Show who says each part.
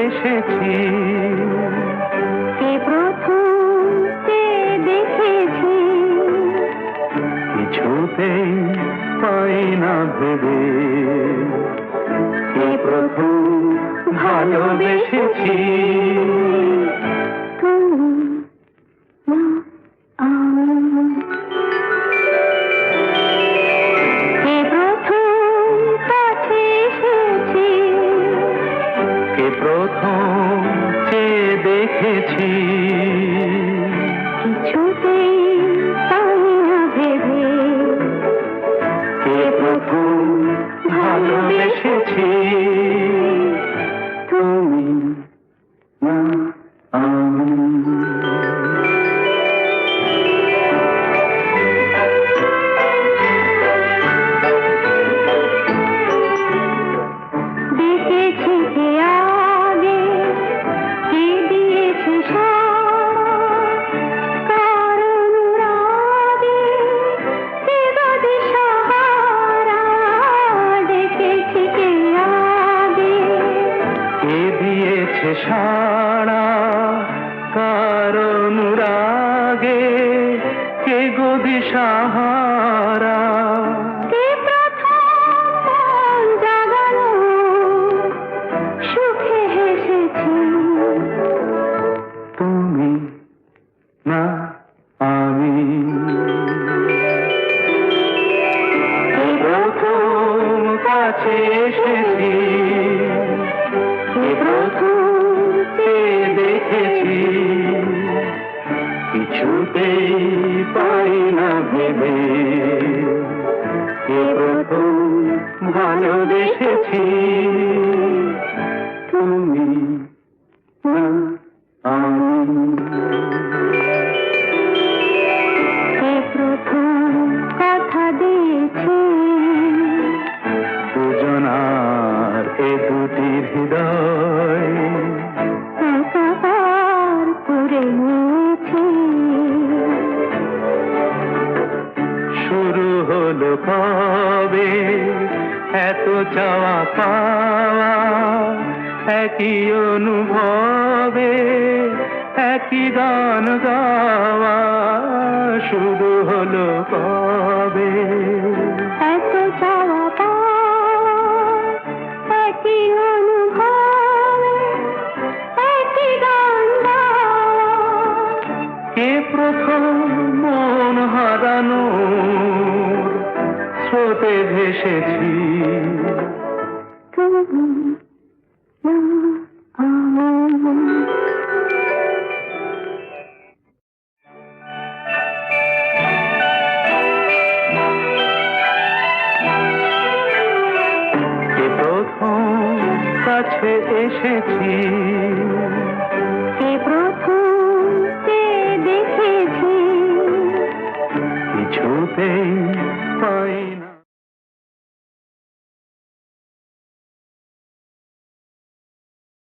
Speaker 1: এসেছি,
Speaker 2: কে প্রথম দেখেছি,
Speaker 1: কিছুতেই পাই না ভেবে, কে প্রথম ভালোবেসেছি।
Speaker 2: তুমি না আমি। কে প্রথম কাছে এসেছি,
Speaker 1: কে প্রথম চেয়ে দেখেছি,
Speaker 2: কিছুতেই পাই না ভেবে,
Speaker 1: কে প্রথম ভালোবেসেছি। তুমি না আমি।
Speaker 2: দেখেছি কে আগে, কে দিয়েছে সাড়া, কার অনুরাগে, কে বা দিশাহারা। দেখেছি কে আগে,
Speaker 1: কে দিয়েছে সাড়া, কার অনুরাগে, কে গো দিশাহারা।
Speaker 2: কে প্রথম মন জাগালো, সুখে হেসেছি।
Speaker 1: তুমি না আমি। কে প্রথম কাছে এসেছি, কে প্রথম চেয়ে দেখেছি, কিছুতেই পাই না ভেবে, কে প্রথম ভালোবেসেছি। তুমি না আমি।
Speaker 2: কে প্রথম কথা দিয়েছি,
Speaker 1: দুজনার এ দুটি হৃদয়
Speaker 2: একাকার করে নিয়েছি।
Speaker 1: শুরু হলো কবে এত চাওয়া পাওয়া, একই অনুভবে একই গান গাওয়া। শুরু হলো কবে
Speaker 2: এত চাওয়া পাওয়া, একই অনুভবে একই গান গাওয়া।
Speaker 1: কে প্রথম মন হারানো স্রোতে ভেসেছি।
Speaker 2: তুমি না আমি।
Speaker 1: কে প্রথম কাছে এসেছি,
Speaker 2: কে প্রথম দেখেছি,
Speaker 1: কিছুতেই